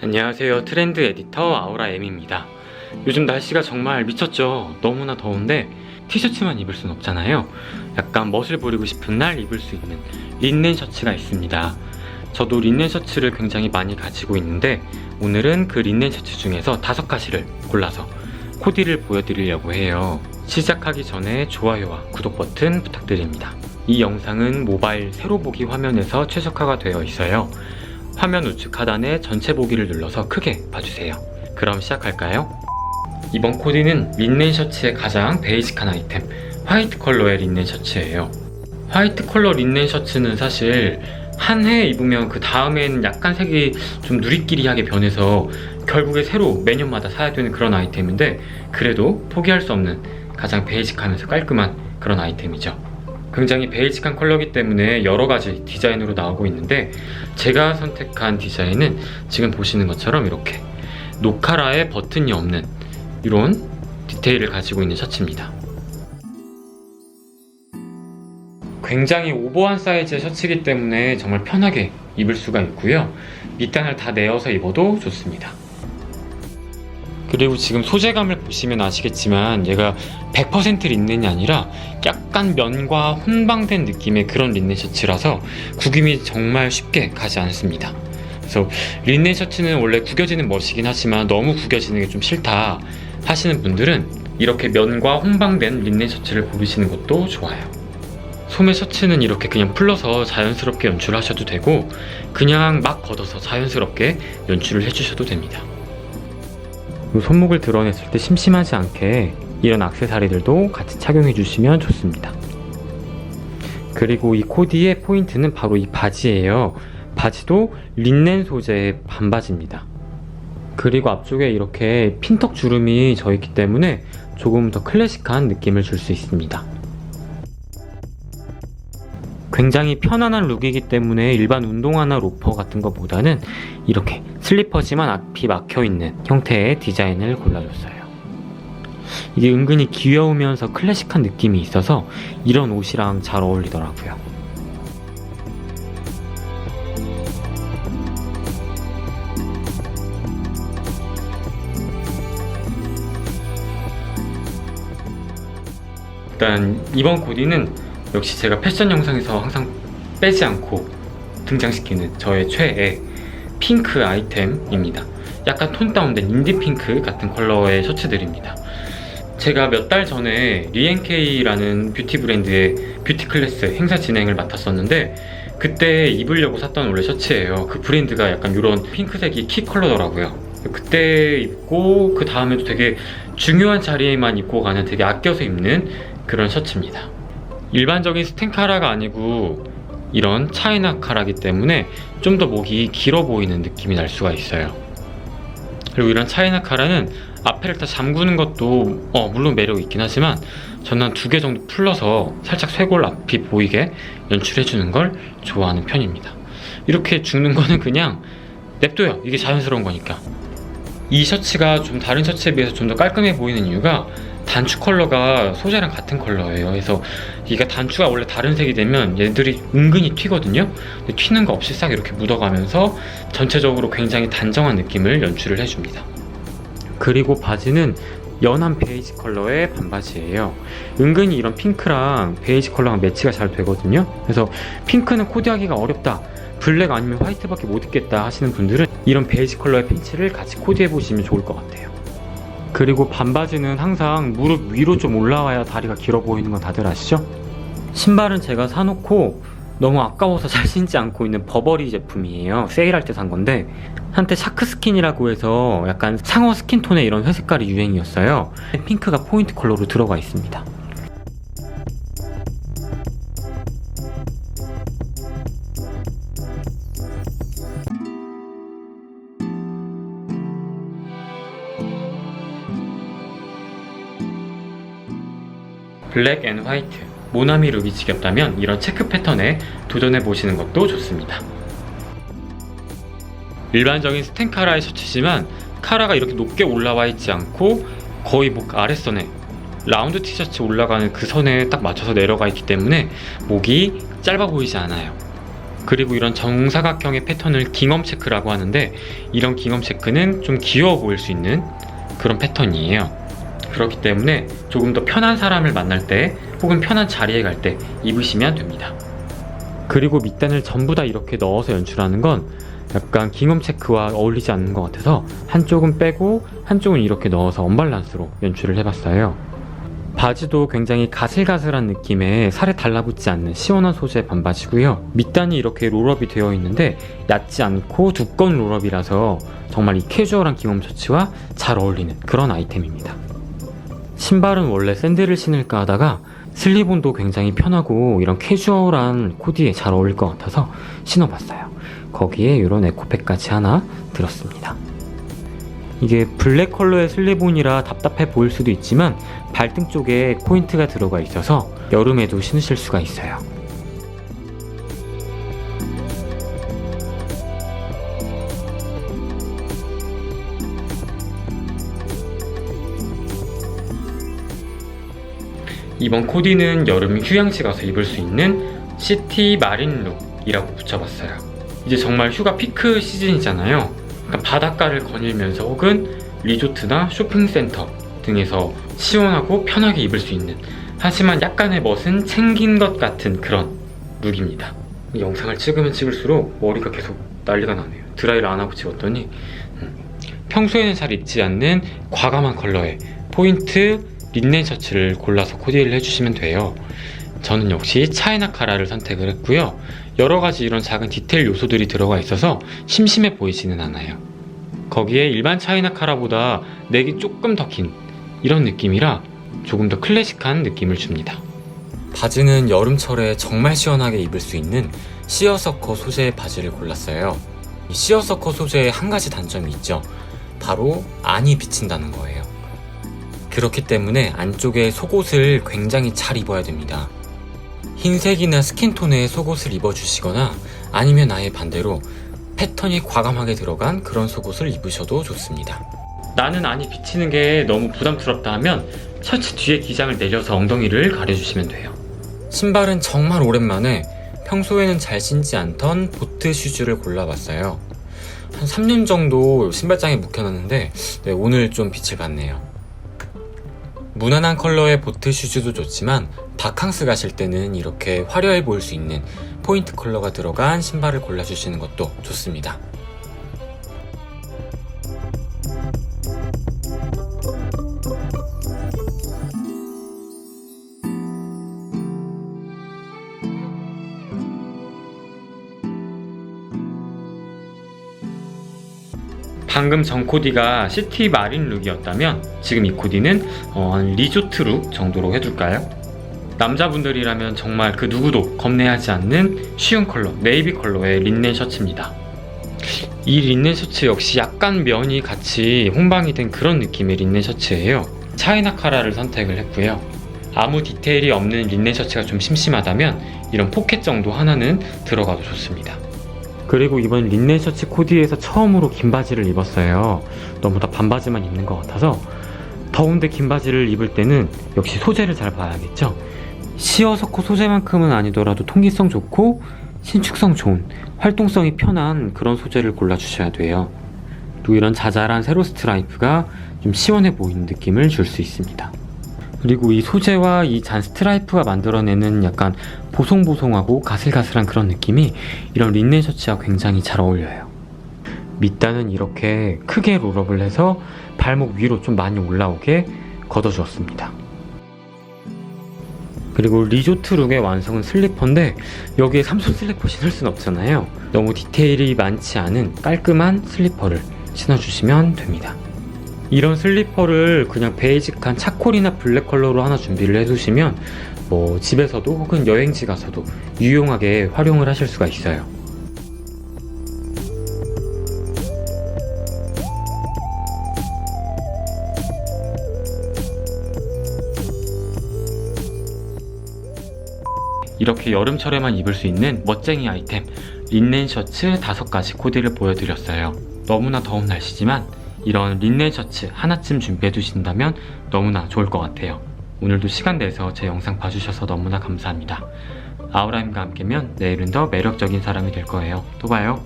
안녕하세요. 트렌드 에디터 아우라엠입니다. 요즘 날씨가 정말 미쳤죠. 너무나 더운데 티셔츠만 입을 순 없잖아요. 약간 멋을 부리고 싶은 날 입을 수 있는 린넨 셔츠가 있습니다. 저도 린넨 셔츠를 굉장히 많이 가지고 있는데 오늘은 그 린넨 셔츠 중에서 5가지를 골라서 코디를 보여드리려고 해요. 시작하기 전에 좋아요와 구독 버튼 부탁드립니다. 이 영상은 모바일 세로 보기 화면에서 최적화가 되어 있어요. 화면 우측 하단에 전체 보기를 눌러서 크게 봐주세요. 그럼 시작할까요? 이번 코디는 린넨 셔츠의 가장 베이직한 아이템, 화이트 컬러의 린넨 셔츠예요. 화이트 컬러 린넨 셔츠는 사실 한 해 입으면 그 다음에는 약간 색이 좀 누리끼리하게 변해서 결국에 새로 매년마다 사야 되는 그런 아이템인데, 그래도 포기할 수 없는 가장 베이직하면서 깔끔한 그런 아이템이죠. 굉장히 베이직한 컬러이기 때문에 여러가지 디자인으로 나오고 있는데, 제가 선택한 디자인은 지금 보시는 것처럼 이렇게 노카라에 버튼이 없는 이런 디테일을 가지고 있는 셔츠입니다. 굉장히 오버한 사이즈의 셔츠이기 때문에 정말 편하게 입을 수가 있고요. 밑단을 다 내어서 입어도 좋습니다. 그리고 지금 소재감을 보시면 아시겠지만 얘가 100% 린넨이 아니라 약간 면과 혼방된 느낌의 그런 린넨 셔츠라서 구김이 정말 쉽게 가지 않습니다. 그래서 린넨 셔츠는 원래 구겨지는 멋이긴 하지만 너무 구겨지는 게 좀 싫다 하시는 분들은 이렇게 면과 혼방된 린넨 셔츠를 고르시는 것도 좋아요. 소매 셔츠는 이렇게 그냥 풀러서 자연스럽게 연출하셔도 되고, 그냥 막 걷어서 자연스럽게 연출을 해주셔도 됩니다. 손목을 드러냈을 때 심심하지 않게 이런 액세서리들도 같이 착용해 주시면 좋습니다. 그리고 이 코디의 포인트는 바로 이 바지예요. 바지도 린넨 소재의 반바지입니다. 그리고 앞쪽에 이렇게 핀턱 주름이 져 있기 때문에 조금 더 클래식한 느낌을 줄 수 있습니다. 굉장히 편안한 룩이기 때문에 일반 운동화나 로퍼 같은 것보다는 이렇게 슬리퍼지만 앞이 막혀있는 형태의 디자인을 골라줬어요. 이게 은근히 귀여우면서 클래식한 느낌이 있어서 이런 옷이랑 잘 어울리더라고요. 일단 이번 코디는 역시 제가 패션 영상에서 항상 빼지 않고 등장시키는 저의 최애 핑크 아이템입니다. 약간 톤 다운된 인디 핑크 같은 컬러의 셔츠들입니다. 제가 몇 달 전에 리엔케이라는 뷰티 브랜드의 뷰티 클래스 행사 진행을 맡았었는데, 그때 입으려고 샀던 원래 셔츠예요. 그 브랜드가 약간 이런 핑크색이 키 컬러더라고요. 그때 입고 그 다음에도 되게 중요한 자리에만 입고 가는 되게 아껴서 입는 그런 셔츠입니다. 일반적인 스텐 카라가 아니고 이런 차이나 카라기 때문에 좀 더 목이 길어 보이는 느낌이 날 수가 있어요. 그리고 이런 차이나 카라는 앞에를 다 잠그는 것도 물론 매력이 있긴 하지만 저는 한 2개 정도 풀러서 살짝 쇄골 앞이 보이게 연출해주는 걸 좋아하는 편입니다. 이렇게 죽는 거는 그냥 냅둬요. 이게 자연스러운 거니까. 이 셔츠가 좀 다른 셔츠에 비해서 좀 더 깔끔해 보이는 이유가 단추 컬러가 소재랑 같은 컬러예요. 그래서 이게 단추가 원래 다른 색이 되면 얘들이 은근히 튀거든요. 근데 튀는 거 없이 싹 이렇게 묻어가면서 전체적으로 굉장히 단정한 느낌을 연출을 해줍니다. 그리고 바지는 연한 베이지 컬러의 반바지예요. 은근히 이런 핑크랑 베이지 컬러랑 매치가 잘 되거든요. 그래서 핑크는 코디하기가 어렵다, 블랙 아니면 화이트밖에 못 입겠다 하시는 분들은 이런 베이지 컬러의 팬츠를 같이 코디해보시면 좋을 것 같아요. 그리고 반바지는 항상 무릎 위로 좀 올라와야 다리가 길어 보이는 건 다들 아시죠? 신발은 제가 사놓고 너무 아까워서 잘 신지 않고 있는 버버리 제품이에요. 세일할 때 산 건데, 한때 샤크 스킨이라고 해서 약간 상어 스킨톤의 이런 회색깔이 유행이었어요. 핑크가 포인트 컬러로 들어가 있습니다. 블랙 앤 화이트, 모나미 룩이 지겹다면 이런 체크 패턴에 도전해보시는 것도 좋습니다. 일반적인 스텐 카라의 셔츠지만 카라가 이렇게 높게 올라와 있지 않고 거의 목 아랫선에 라운드 티셔츠 올라가는 그 선에 딱 맞춰서 내려가 있기 때문에 목이 짧아 보이지 않아요. 그리고 이런 정사각형의 패턴을 깅엄 체크라고 하는데, 이런 깅엄 체크는 좀 귀여워 보일 수 있는 그런 패턴이에요. 그렇기 때문에 조금 더 편한 사람을 만날 때 혹은 편한 자리에 갈 때 입으시면 됩니다. 그리고 밑단을 전부 다 이렇게 넣어서 연출하는 건 약간 깅엄 체크와 어울리지 않는 것 같아서 한쪽은 빼고 한쪽은 이렇게 넣어서 언밸런스로 연출을 해봤어요. 바지도 굉장히 가슬가슬한 느낌의 살에 달라붙지 않는 시원한 소재 반바지고요. 밑단이 이렇게 롤업이 되어 있는데 얕지 않고 두꺼운 롤업이라서 정말 이 캐주얼한 깅엄 셔츠와 잘 어울리는 그런 아이템입니다. 신발은 원래 샌들을 신을까 하다가 슬립온도 굉장히 편하고 이런 캐주얼한 코디에 잘 어울릴 것 같아서 신어봤어요. 거기에 이런 에코백까지 하나 들었습니다. 이게 블랙 컬러의 슬립온이라 답답해 보일 수도 있지만 발등 쪽에 포인트가 들어가 있어서 여름에도 신으실 수가 있어요. 이번 코디는 여름 휴양지 가서 입을 수 있는 시티 마린 룩이라고 붙여봤어요. 이제 정말 휴가 피크 시즌이잖아요. 그러니까 바닷가를 거닐면서 혹은 리조트나 쇼핑센터 등에서 시원하고 편하게 입을 수 있는, 하지만 약간의 멋은 챙긴 것 같은 그런 룩입니다. 이 영상을 찍으면 찍을수록 머리가 계속 난리가 나네요. 드라이를 안 하고 찍었더니 평소에는 잘 입지 않는 과감한 컬러의 포인트 린넨 셔츠를 골라서 코디를 해주시면 돼요. 저는 역시 차이나 카라를 선택을 했고요. 여러가지 이런 작은 디테일 요소들이 들어가 있어서 심심해 보이지는 않아요. 거기에 일반 차이나 카라보다 넥이 조금 더 긴 이런 느낌이라 조금 더 클래식한 느낌을 줍니다. 바지는 여름철에 정말 시원하게 입을 수 있는 시어서커 소재의 바지를 골랐어요. 이 시어서커 소재에 한 가지 단점이 있죠. 바로 안이 비친다는 거예요. 그렇기 때문에 안쪽에 속옷을 굉장히 잘 입어야 됩니다. 흰색이나 스킨톤의 속옷을 입어주시거나 아니면 아예 반대로 패턴이 과감하게 들어간 그런 속옷을 입으셔도 좋습니다. 나는 안이 비치는 게 너무 부담스럽다 하면 셔츠 뒤에 기장을 내려서 엉덩이를 가려주시면 돼요. 신발은 정말 오랜만에 평소에는 잘 신지 않던 보트 슈즈를 골라봤어요. 한 3년 정도 신발장에 묵혀놨는데 오늘 좀 빛을 봤네요. 무난한 컬러의 보트 슈즈도 좋지만 바캉스 가실 때는 이렇게 화려해 보일 수 있는 포인트 컬러가 들어간 신발을 골라주시는 것도 좋습니다. 방금 전 코디가 시티 마린 룩이었다면 지금 이 코디는 리조트 룩 정도로 해둘까요? 남자분들이라면 정말 그 누구도 겁내하지 않는 쉬운 컬러, 네이비 컬러의 린넨 셔츠입니다. 이 린넨 셔츠 역시 약간 면이 같이 혼방이 된 그런 느낌의 린넨 셔츠예요. 차이나 카라를 선택을 했고요. 아무 디테일이 없는 린넨 셔츠가 좀 심심하다면 이런 포켓 정도 하나는 들어가도 좋습니다. 그리고 이번 린넨 셔츠 코디에서 처음으로 긴 바지를 입었어요. 너무 다 반바지만 입는 것 같아서. 더운데 긴 바지를 입을 때는 역시 소재를 잘 봐야겠죠. 시어서커 소재만큼은 아니더라도 통기성 좋고 신축성 좋은, 활동성이 편한 그런 소재를 골라주셔야 돼요. 또 이런 자잘한 세로 스트라이프가 좀 시원해 보이는 느낌을 줄 수 있습니다. 그리고 이 소재와 이 잔 스트라이프가 만들어내는 약간 보송보송하고 가슬가슬한 그런 느낌이 이런 린넨 셔츠와 굉장히 잘 어울려요. 밑단은 이렇게 크게 롤업을 해서 발목 위로 좀 많이 올라오게 걷어주었습니다. 그리고 리조트 룩의 완성은 슬리퍼인데 여기에 삼손 슬리퍼 신을 순 없잖아요. 너무 디테일이 많지 않은 깔끔한 슬리퍼를 신어주시면 됩니다. 이런 슬리퍼를 그냥 베이직한 차콜이나 블랙 컬러로 하나 준비를 해두시면 뭐 집에서도 혹은 여행지 가서도 유용하게 활용을 하실 수가 있어요. 이렇게 여름철에만 입을 수 있는 멋쟁이 아이템 린넨 셔츠 5가지 코디를 보여드렸어요. 너무나 더운 날씨지만 이런 린넨 셔츠 하나쯤 준비해 두신다면 너무나 좋을 것 같아요. 오늘도 시간 내서 제 영상 봐주셔서 너무나 감사합니다. 아우라임과 함께면 내일은 더 매력적인 사람이 될 거예요. 또 봐요.